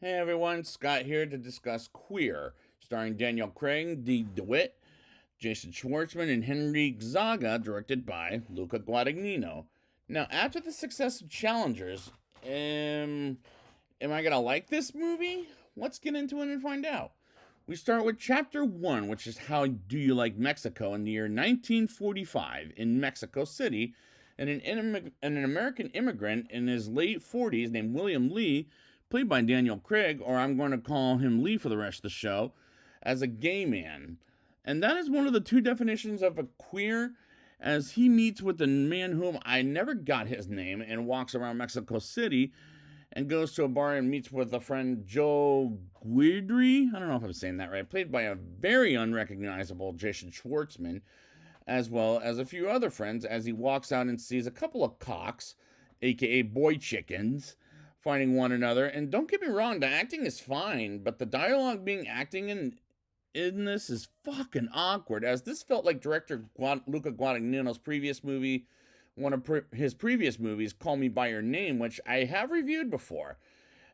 Hey everyone, Scott here to discuss Queer, starring Daniel Craig, Dee DeWitt, Jason Schwartzman, and Henry Zaga, directed by Luca Guadagnino. Now, after the success of Challengers, am I gonna like this movie? Let's get into it and find out. We start with Chapter 1, which is How Do You Like Mexico in the year 1945 in Mexico City, and an American immigrant in his late 40s named William Lee, played by Daniel Craig, or I'm going to call him Lee for the rest of the show, as a gay man. And that is one of the two definitions of a queer, as he meets with a man whom I never got his name and walks around Mexico City and goes to a bar and meets with a friend, Joe Guidry. I don't know if I'm saying that right. Played by a very unrecognizable Jason Schwartzman, as well as a few other friends, as he walks out and sees a couple of cocks, aka boy chickens, fighting one another. And don't get me wrong, the acting is fine, but the dialogue being acting in this is fucking awkward, as this felt like director Luca Guadagnino's previous movie, one of his previous movies, Call Me By Your Name, which I have reviewed before,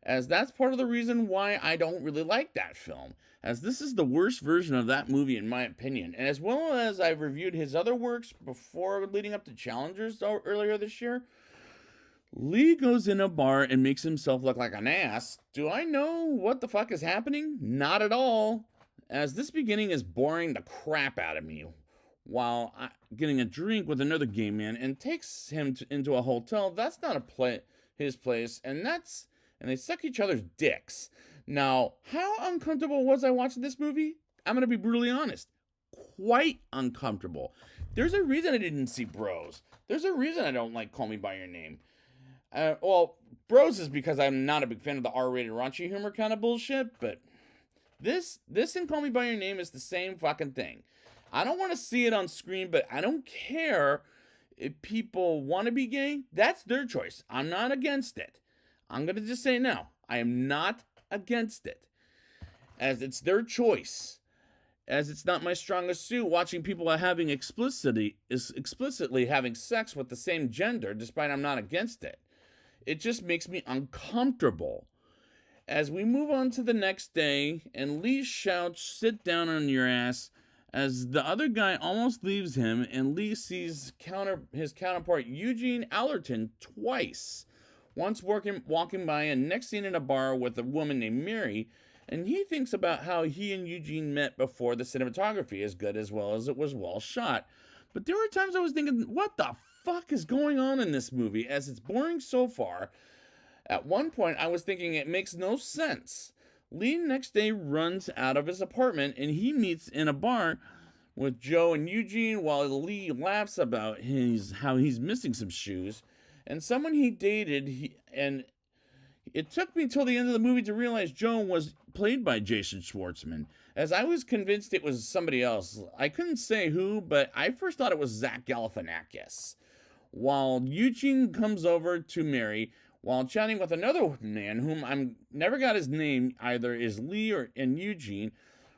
as that's part of the reason why I don't really like that film, as this is the worst version of that movie in my opinion. And as well as I've reviewed his other works before leading up to Challengers earlier this year, Lee goes in a bar and makes himself look like an ass. Do I know what the fuck is happening? Not at all, as this beginning is boring the crap out of me, while getting a drink with another gay man and takes him into a hotel. That's not his place, and they suck each other's dicks. Now, how uncomfortable was I watching this movie? I'm gonna be brutally honest. Quite uncomfortable. There's a reason I didn't see Bros. There's a reason I don't like Call Me By Your Name. Well, Bros is because I'm not a big fan of the R-rated raunchy humor kind of bullshit, but this and Call Me By Your Name is the same fucking thing. I don't want to see it on screen, but I don't care if people want to be gay. That's their choice. I'm not against it. I'm going to just say no. I am not against it, as it's their choice. As it's not my strongest suit watching people having explicitly having sex with the same gender, despite I'm not against it. It just makes me uncomfortable. As we move on to the next day, and Lee shouts, "Sit down on your ass," as the other guy almost leaves him, and Lee sees his counterpart Eugene Allerton twice. Once walking by, and next scene in a bar with a woman named Mary, and he thinks about how he and Eugene met before the cinematography is good as well as it was well shot. But there were times I was thinking, what the fuck is going on in this movie, as it's boring so far. At one point, I was thinking it makes no sense. Lee next day runs out of his apartment and he meets in a bar with Joe and Eugene, while Lee laughs about how he's missing some shoes and someone he dated. And it took me till the end of the movie to realize Joe was played by Jason Schwartzman, as I was convinced it was somebody else. I couldn't say who, but I first thought it was Zach Galifianakis. While Eugene comes over to Mary while chatting with another man whom I'm never got his name either, is Lee and Eugene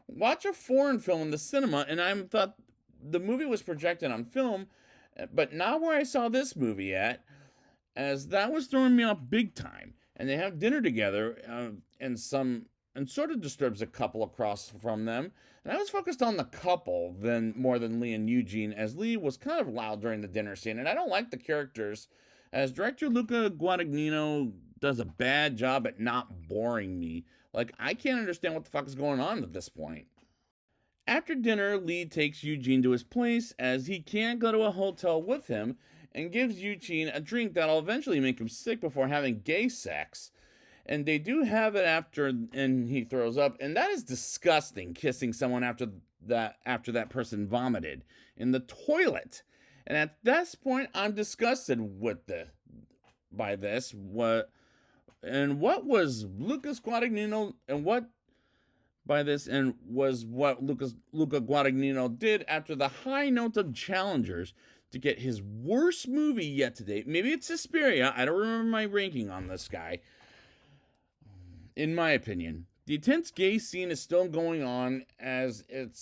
watch a foreign film in the cinema, and I thought the movie was projected on film, but not where I saw this movie at, as that was throwing me off big time. And they have dinner together, and sort of disturbs a couple across from them. And I was focused on the couple more than Lee and Eugene, as Lee was kind of loud during the dinner scene, and I don't like the characters, as director Luca Guadagnino does a bad job at not boring me. Like, I can't understand what the fuck is going on at this point. After dinner, Lee takes Eugene to his place, as he can't go to a hotel with him, and gives Eugene a drink that'll eventually make him sick before having gay sex. And they do have it after, and he throws up, and that is disgusting, kissing someone after that person vomited in the toilet. And at this point, I'm disgusted by this. What was Lucas Guadagnino, and what by this, and was what Luca Guadagnino did after the high note of Challengers to get his worst movie yet to date. Maybe it's Suspiria. I don't remember my ranking on this guy. In my opinion, the intense gay scene is still going on, as it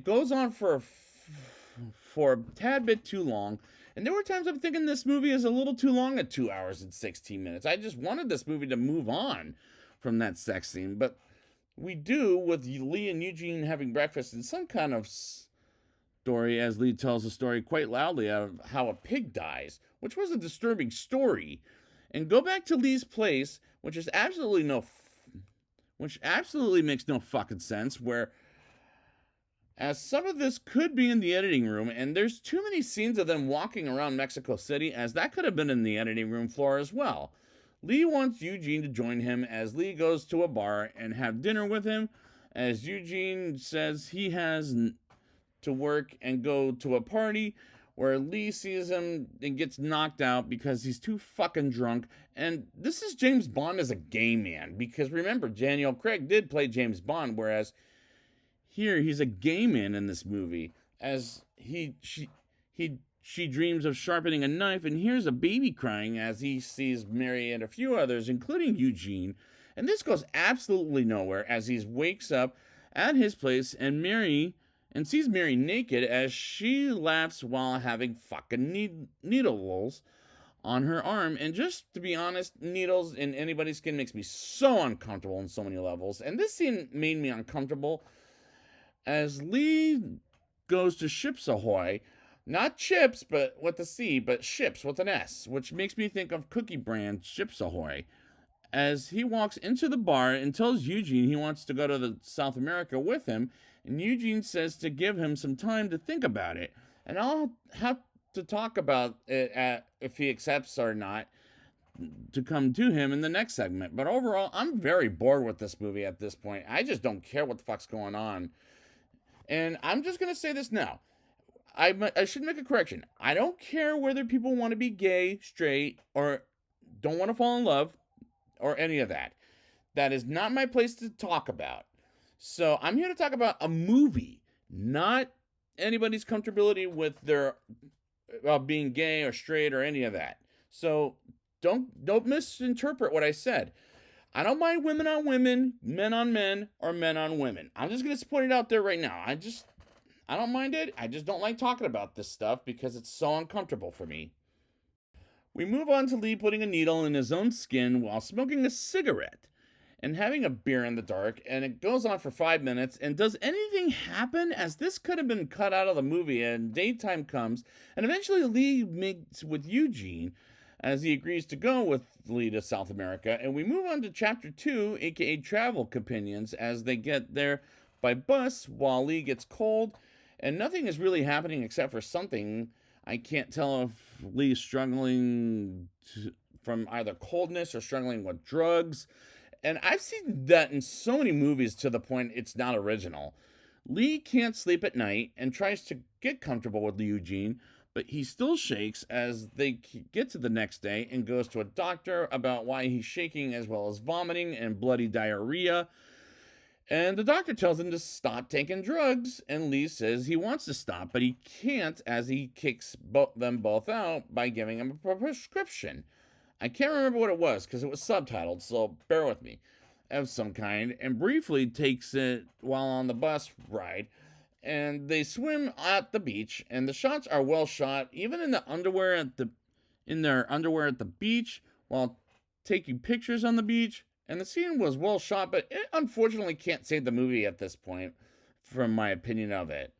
goes on for a tad bit too long, And there were times I'm thinking this movie is a little too long at 2 hours and 16 minutes. I just wanted this movie to move on from that sex scene. But we do, with Lee and Eugene having breakfast in some kind of story, as Lee tells the story quite loudly of how a pig dies, which was a disturbing story. And go back to Lee's place, which absolutely makes no fucking sense, where as some of this could be in the editing room, and there's too many scenes of them walking around Mexico City, as that could have been in the editing room floor as well. Lee wants Eugene to join him as Lee goes to a bar and have dinner with him, as Eugene says he has to work and go to a party where Lee sees him and gets knocked out because he's too fucking drunk. And this is James Bond as a gay man, because remember, Daniel Craig did play James Bond, whereas here he's a gay man in this movie, as she dreams of sharpening a knife and hears a baby crying as he sees Mary and a few others, including Eugene. And this goes absolutely nowhere as he wakes up at his place and sees Mary naked as she laughs while having fucking needles on her arm. And just to be honest, needles in anybody's skin makes me so uncomfortable on so many levels. And this scene made me uncomfortable as Lee goes to Ships Ahoy. Not chips, but with a C, but ships with an S, which makes me think of Cookie brand Ships Ahoy. As he walks into the bar and tells Eugene he wants to go to South America with him, and Eugene says to give him some time to think about it. And I'll have to talk about it if he accepts or not to come to him in the next segment. But overall, I'm very bored with this movie at this point. I just don't care what the fuck's going on. And I'm just going to say this now. I should make a correction. I don't care whether people want to be gay, straight, or don't want to fall in love, or any of that. That is not my place to talk about. So I'm here to talk about a movie, not anybody's comfortability with their being gay or straight or any of that. So don't misinterpret what I said. I don't mind women on women, men on men, or men on women. I'm just going to put it out there right now. I don't mind it. I just don't like talking about this stuff because it's so uncomfortable for me. We move on to Lee putting a needle in his own skin while smoking a cigarette and having a beer in the dark, and it goes on for 5 minutes. And does anything happen? As this could have been cut out of the movie, and daytime comes, and eventually Lee meets with Eugene as he agrees to go with Lee to South America. And we move on to Chapter 2, aka Travel Companions, as they get there by bus while Lee gets cold, and nothing is really happening except for something. I can't tell if Lee's struggling from either coldness or struggling with drugs. And I've seen that in so many movies to the point it's not original. Lee can't sleep at night and tries to get comfortable with Eugene, but he still shakes as they get to the next day and goes to a doctor about why he's shaking, as well as vomiting and bloody diarrhea. And the doctor tells him to stop taking drugs, and Lee says he wants to stop, but he can't, as he kicks them both out by giving him a prescription. I can't remember what it was because it was subtitled, so bear with me, of some kind, and briefly takes it while on the bus ride. And they swim at the beach, and the shots are well shot, even in their underwear at the beach, while taking pictures on the beach. And the scene was well shot, but it unfortunately can't save the movie at this point, from my opinion of it.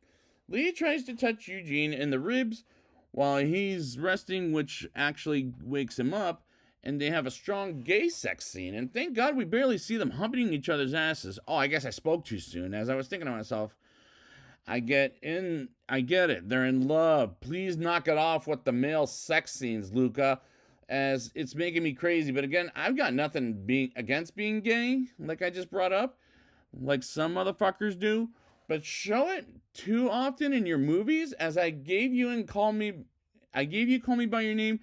Lee tries to touch Eugene in the ribs while he's resting, which actually wakes him up, and they have a strong gay sex scene. And thank God we barely see them humping each other's asses. Oh, I guess I spoke too soon, as I was thinking to myself, I get it. They're in love. Please knock it off with the male sex scenes, Luca, as it's making me crazy. But again, I've got nothing against being gay, like I just brought up, like some motherfuckers do. But show it too often in your movies, as I gave you Call Me by Your Name,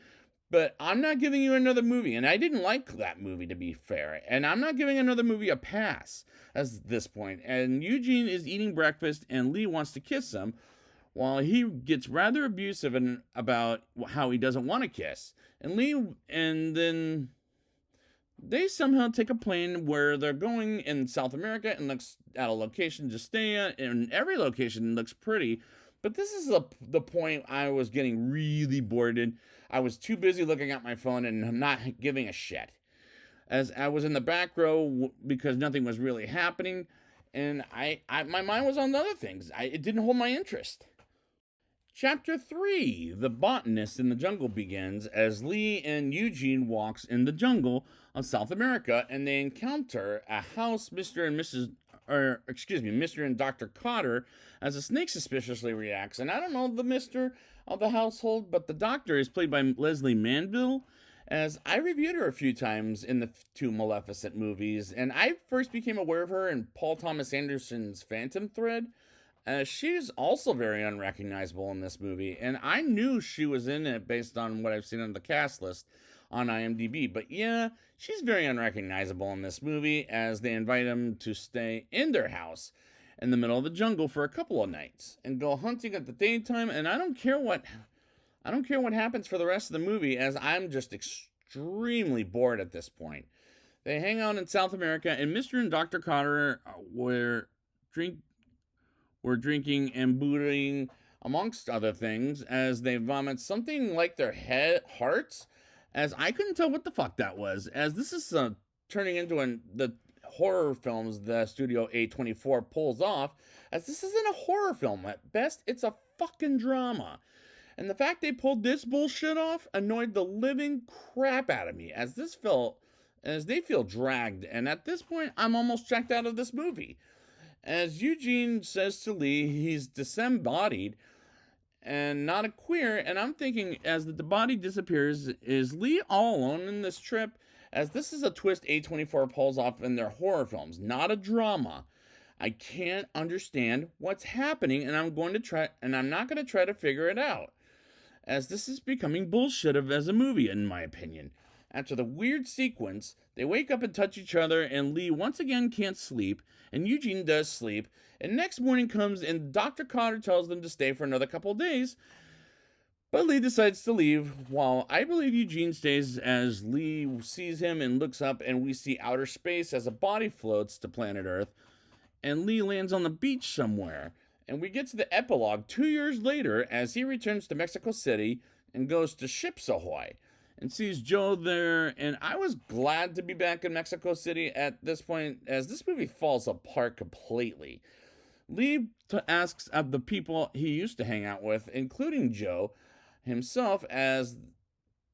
but I'm not giving you another movie. And I didn't like that movie, to be fair. And I'm not giving another movie a pass at this point. And Eugene is eating breakfast, and Lee wants to kiss him, while he gets rather abusive about how he doesn't want to kiss. And then they somehow take a plane where they're going in South America and looks at a location to stay at, and every location looks pretty, But this is the point I was getting really bored in. I was too busy looking at my phone and not giving a shit. As I was in the back row because nothing was really happening, and my mind was on other things. It didn't hold my interest. Chapter 3, The Botanist in the Jungle begins as Lee and Eugene walks in the jungle of South America and they encounter a house Mr. and Dr. Cotter as a snake suspiciously reacts. And I don't know the Mr. of the household, but the doctor is played by Leslie Manville, as I reviewed her a few times in the two Maleficent movies, and I first became aware of her in Paul Thomas Anderson's Phantom Thread. She's also very unrecognizable in this movie, and I knew she was in it based on what I've seen on the cast list on IMDb. But yeah, she's very unrecognizable in this movie as they invite him to stay in their house in the middle of the jungle for a couple of nights and go hunting at the daytime. And I don't care what happens for the rest of the movie, as I'm just extremely bored at this point. They hang out in South America, and Mr. and Dr. Cotter were drinking and booting, amongst other things, as they vomit something like their hearts, as I couldn't tell what the fuck that was, as this is turning into the horror films the Studio A24 pulls off, as this isn't a horror film. At best, it's a fucking drama. And the fact they pulled this bullshit off annoyed the living crap out of me, as they feel dragged, and at this point, I'm almost checked out of this movie. As Eugene says to Lee, he's disembodied and not a queer, and I'm thinking, as the body disappears, is Lee all alone in this trip? As this is a twist A24 pulls off in their horror films, not a drama. I can't understand what's happening, and I'm not going to try to figure it out, as this is becoming bullshit as a movie, in my opinion. After the weird sequence, they wake up and touch each other, and Lee once again can't sleep, and Eugene does sleep, and next morning comes and Dr. Cotter tells them to stay for another couple of days, but Lee decides to leave, while I believe Eugene stays, as Lee sees him and looks up, and we see outer space as a body floats to planet Earth, and Lee lands on the beach somewhere. And we get to the epilogue 2 years later as he returns to Mexico City and goes to Ships Ahoy and sees Joe there. And I was glad to be back in Mexico City at this point, as this movie falls apart completely. Lee asks of the people he used to hang out with, including Joe himself, as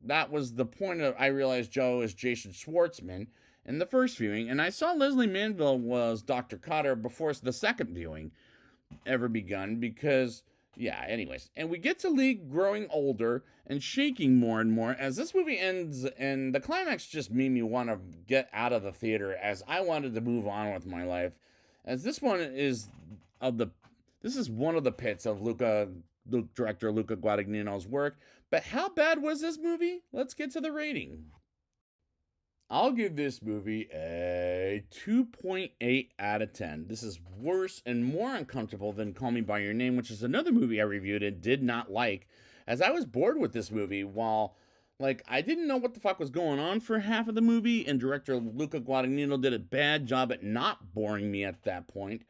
that was the point of I realized Joe is Jason Schwartzman in the first viewing. And I saw Leslie Manville was Dr. Cotter before the second viewing ever begun, because anyways, and we get to Lee growing older and shaking more and more as this movie ends, and the climax just made me want to get out of the theater, as I wanted to move on with my life, as this is one of the pits of director Luca Guadagnino's work. But how bad was this movie? Let's get to the rating. I'll give this movie a 2.8 out of 10. This is worse and more uncomfortable than Call Me By Your Name, which is another movie I reviewed and did not like, as I was bored with this movie, while, I didn't know what the fuck was going on for half of the movie, and director Luca Guadagnino did a bad job at not boring me at that point.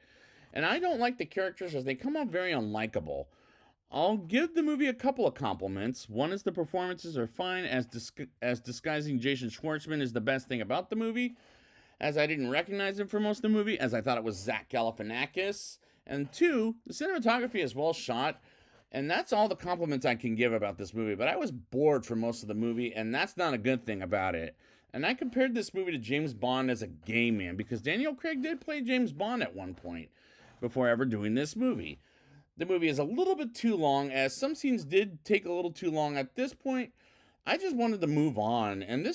And I don't like the characters, as they come off very unlikable. I'll give the movie a couple of compliments. One is the performances are fine, as disguising Jason Schwartzman is the best thing about the movie, as I didn't recognize him for most of the movie, as I thought it was Zach Galifianakis. And two, the cinematography is well shot, and that's all the compliments I can give about this movie. But I was bored for most of the movie, and that's not a good thing about it. And I compared this movie to James Bond as a gay man, because Daniel Craig did play James Bond at one point before ever doing this movie. The movie is a little bit too long, as some scenes did take a little too long at this point. I just wanted to move on, and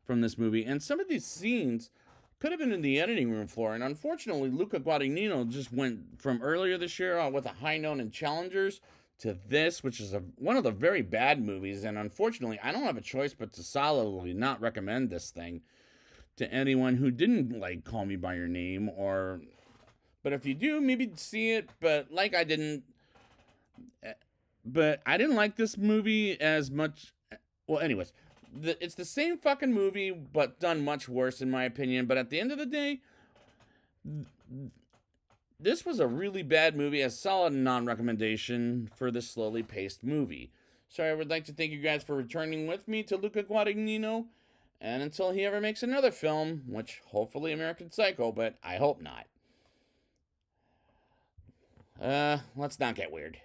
from this movie, and some of these scenes could have been in the editing room floor, and unfortunately, Luca Guadagnino just went from earlier this year with A High Note and Challengers to this, which is one of the very bad movies, and unfortunately, I don't have a choice but to solidly not recommend this thing to anyone who didn't like Call Me By Your Name, but if you do, maybe see it, but I didn't. But I didn't like this movie as much. Well, anyways, it's the same fucking movie, but done much worse, in my opinion. But at the end of the day, this was a really bad movie, a solid non-recommendation for this slowly paced movie. So I would like to thank you guys for returning with me to Luca Guadagnino, and until he ever makes another film, which hopefully American Psycho, but I hope not. Let's not get weird.